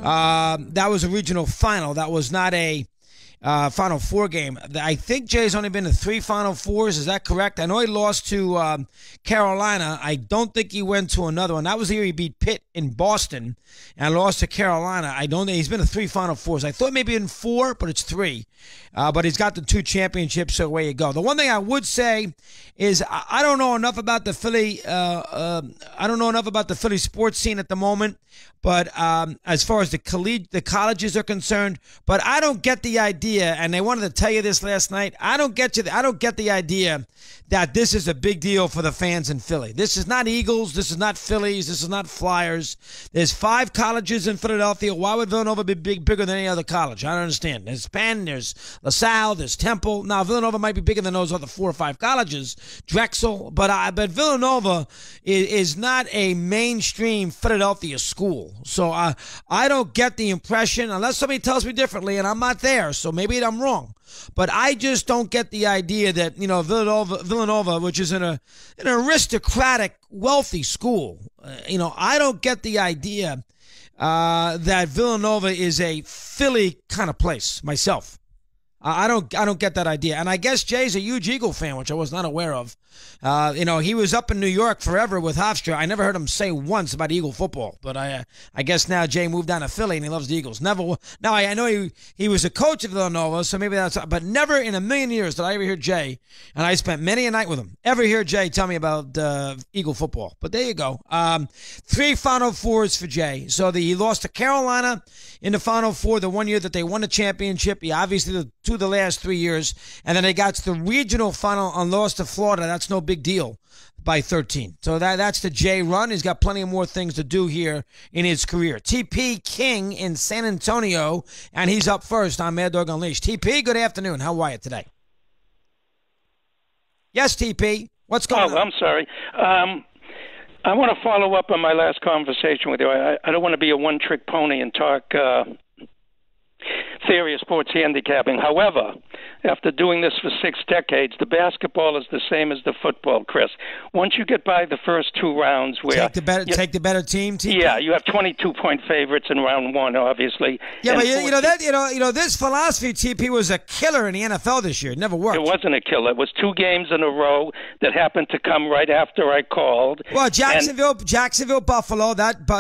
That was a regional final. That was not a Final Four game. I think Jay's only been to 3 Final Fours. Is that correct? I know he lost to Carolina. I don't think he went to another one. That was the year he beat Pitt in Boston and lost to Carolina. I don't think he's been to 3 Final Fours. I thought maybe in 4, but it's 3. But he's got the 2 championships, so away you go. The one thing I would say is I don't know enough about the Philly. I don't know enough about the Philly sports scene at the moment. But as far as the colleges are concerned, but I don't get the idea, and they wanted to tell you this last night. I don't get the idea that this is a big deal for the fans in Philly. This is not Eagles. This is not Phillies. This is not Flyers. There's 5 colleges in Philadelphia. Why would Villanova be bigger than any other college? I don't understand. There's Penn. There's LaSalle. There's Temple. Now Villanova might be bigger than those other 4 or 5 colleges. Drexel, but Villanova is not a mainstream Philadelphia school. So I don't get the impression, unless somebody tells me differently, and I'm not there, so maybe I'm wrong. But I just don't get the idea that, Villanova, which is an aristocratic, wealthy school, I don't get the idea that Villanova is a Philly kind of place myself. I don't get that idea. And I guess Jay's a huge Eagle fan, which I was not aware of. He was up in New York forever with Hofstra. I never heard him say once about Eagle football. But I guess now Jay moved down to Philly and he loves the Eagles. Never. Now I know he was a coach at Villanova, so maybe that's. But never in a million years did I ever hear Jay, and I spent many a night with him, ever hear Jay tell me about Eagle football. But there you go. 3 Final Fours for Jay. So he lost to Carolina in the Final Four the one year that they won the championship. He obviously the last 3 years, and then they got to the regional final and lost to Florida. That's no big deal by 13. So that's the Jay run. He's got plenty of more things to do here in his career. TP King in San Antonio, and he's up first on Mad Dog Unleashed. TP, good afternoon. How are you today? Yes, TP. What's going on? I'm sorry. I want to follow up on my last conversation with you. I don't want to be a one-trick pony and talk theory of sports handicapping. However, after doing this for 6 decades, the basketball is the same as the football, Chris. Once you get by the first 2 rounds, where take the better team. Yeah, you have 22-point favorites in round 1, obviously. Yeah, but this philosophy, TP, was a killer in the NFL this year. It never worked. It wasn't a killer. It was 2 games in a row that happened to come right after I called. Well, Jacksonville, Buffalo.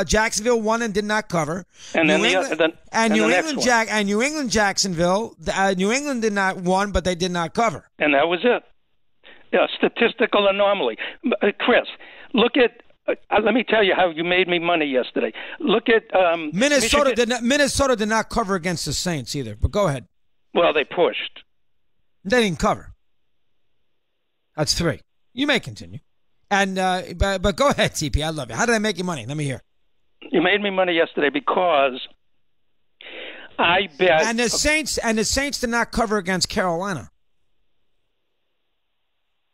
Jacksonville won and did not cover. And then New England, Jacksonville. New England did not won, but they did not cover. And that was it. Yeah, statistical anomaly. Chris, look at. Let me tell you how you made me money yesterday. Look at Minnesota did not cover against the Saints either. But go ahead. Well, they pushed. They didn't cover. That's 3. You may continue. And but go ahead, TP. I love you. How did I make you money? Let me hear. You made me money yesterday because I bet. And the Saints did not cover against Carolina.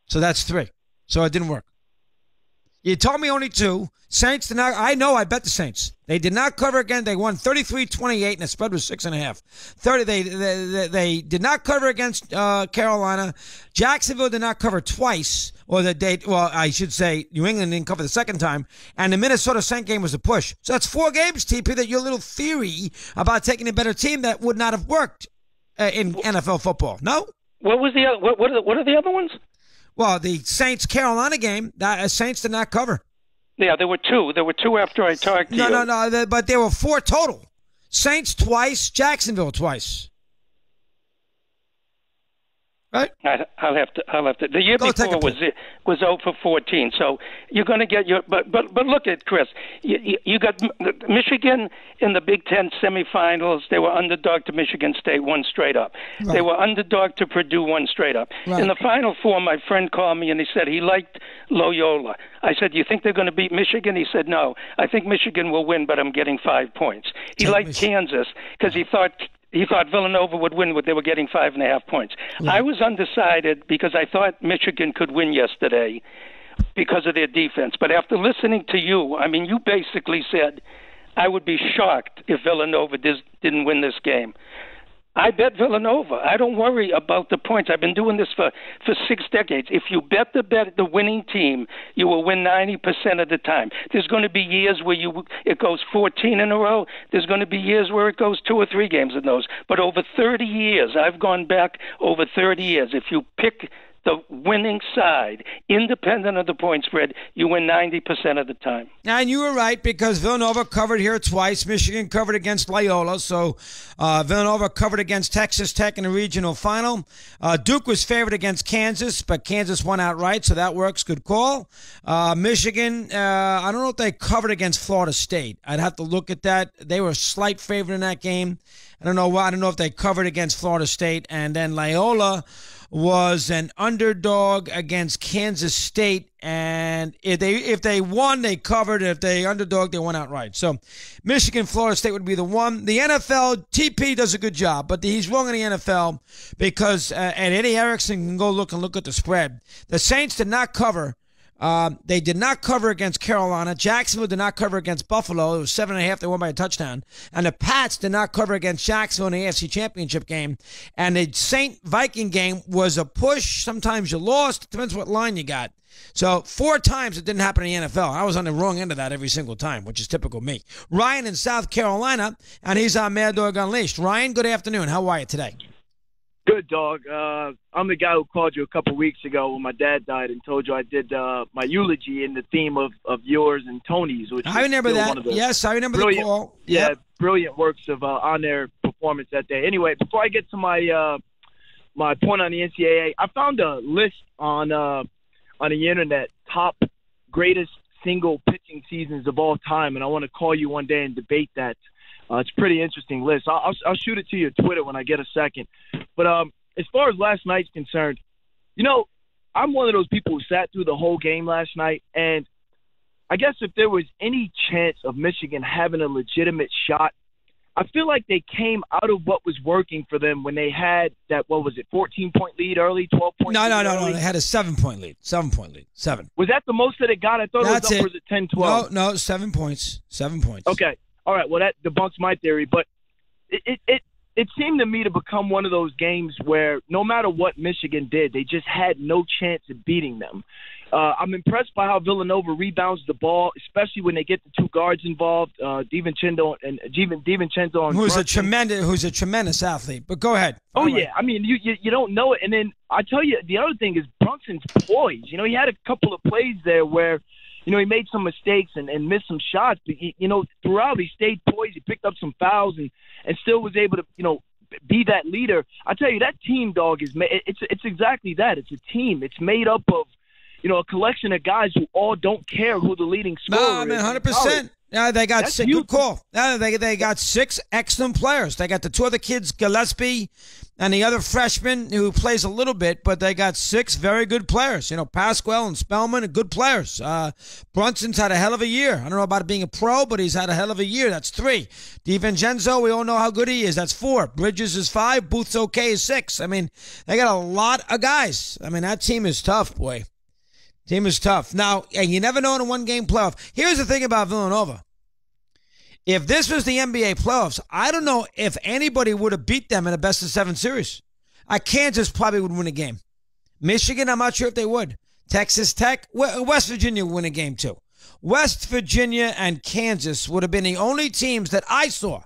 So that's 3. So it didn't work. You told me only 2. Saints did not. I know. I bet the Saints. They did not cover again. They won 33-28, and the spread was 6.5. 30. They did not cover against Carolina. Jacksonville did not cover twice, I should say New England didn't cover the second time. And the Minnesota Saint game was a push. So that's 4 games, TP. That your little theory about taking a better team that would not have worked in NFL football. No. What was the other? What are the other ones? Well, the Saints-Carolina game, Saints did not cover. Yeah, there were 2. There were 2 after I talked to you. No, but there were 4 total. Saints twice, Jacksonville twice. Right? I'll have to. The year before was 0 for 14. So you're going to get your. But look at Chris. You got Michigan in the Big Ten semifinals. They were underdog to Michigan State, 1 straight up. Right. They were underdog to Purdue, 1 straight up. Right. In the Final Four, my friend called me and he said he liked Loyola. I said, "Do you think they're going to beat Michigan?" He said, "No. I think Michigan will win, but I'm getting 5 points." He liked Kansas because he thought Villanova would win, but they were getting 5.5 points. Yeah. I was undecided because I thought Michigan could win yesterday because of their defense. But after listening to you, you basically said I would be shocked if Villanova didn't win this game. I bet Villanova. I don't worry about the points. I've been doing this for 6 decades. If you bet the winning team, you will win 90% of the time. There's going to be years where it goes 14 in a row. There's going to be years where it goes 2 or 3 games in those. But over 30 years, I've gone back over 30 years. If you pick the winning side, independent of the point spread, you win 90% of the time. And you were right, because Villanova covered here twice. Michigan covered against Loyola. So Villanova covered against Texas Tech in the regional final. Duke was favored against Kansas, but Kansas won outright, so that works. Good call. Michigan, I don't know if they covered against Florida State. I'd have to look at that. They were a slight favorite in that game. I don't know why. I don't know if they covered against Florida State. And then Loyola was an underdog against Kansas State, and if they won, they covered. If they underdog, they won outright. So Michigan, Florida State would be the one. The NFL, TP does a good job, but he's wrong in the NFL because, and Eddie Erickson can go look at the spread. The Saints did not cover. They did not cover against Carolina. Jacksonville did not cover against Buffalo. It was 7.5. They won by a touchdown. And the Pats did not cover against Jacksonville in the AFC Championship game. And the Saint-Viking game was a push. Sometimes you lost. It depends what line you got. So 4 times it didn't happen in the NFL. I was on the wrong end of that every single time, which is typical me. Ryan in South Carolina, and he's on Mad Dog Unleashed. Ryan, good afternoon. How are you today? Good, dog. I'm the guy who called you a couple weeks ago when my dad died and told you I did my eulogy in the theme of yours and Tony's. Which I remember that. Yes, I remember the call. Yeah, brilliant works of on-air performance that day. Anyway, before I get to my my point on the NCAA, I found a list on the internet, top greatest single pitching seasons of all time, and I want to call you one day and debate that. It's a pretty interesting list. I'll shoot it to your Twitter when I get a second. But as far as last night's concerned, I'm one of those people who sat through the whole game last night, and I guess if there was any chance of Michigan having a legitimate shot, I feel like they came out of what was working for them when they had that, 14-point lead early, 12-point lead early? No. They had a 7-point lead. 7-point lead. 7. Was that the most that it got? I thought That's it was upwards of 10, 12. No, 7 points. 7 points. Okay. All right, well, that debunks my theory, but it seemed to me to become one of those games where no matter what Michigan did, they just had no chance of beating them. I'm impressed by how Villanova rebounds the ball, especially when they get the 2 guards involved, DiVincenzo and who's a tremendous athlete. But go ahead. Oh yeah, I mean you don't know it, and then I tell you the other thing is Brunson's poise. He had a couple of plays there where he made some mistakes and missed some shots, but throughout he stayed poised. He picked up some fouls and still was able to be that leader. I tell you, that team, dog, it's exactly that. It's a team. It's made up of a collection of guys who all don't care who the leading scorer is. 100%. Yeah, they got 6. Good call. They got 6 excellent players. They got the 2 other kids, Gillespie and the other freshman who plays a little bit, but they got 6 very good players. Pasquale and Spellman are good players. Brunson's had a hell of a year. I don't know about it being a pro, but he's had a hell of a year. That's 3. DiVincenzo, we all know how good he is. That's 4. Bridges is 5. Booth's okay is 6. I mean, they got a lot of guys. I mean, that team is tough, boy. Team is tough. Now, and you never know in a one-game playoff. Here's the thing about Villanova. If this was the NBA playoffs, I don't know if anybody would have beat them in a best-of-7 series. Kansas probably would win a game. Michigan, I'm not sure if they would. Texas Tech, West Virginia would win a game too. West Virginia and Kansas would have been the only teams that I saw.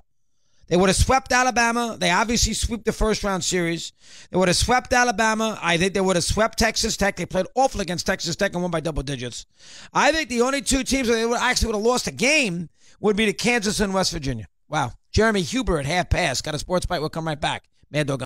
They would have swept Alabama. They obviously swept the first-round series. They would have swept Alabama. I think they would have swept Texas Tech. They played awful against Texas Tech and won by double digits. I think the only 2 teams that they would have lost a game would be the Kansas and West Virginia. Wow. Jeremy Huber at half past. Got a sports bite. We'll come right back. Mad Dog.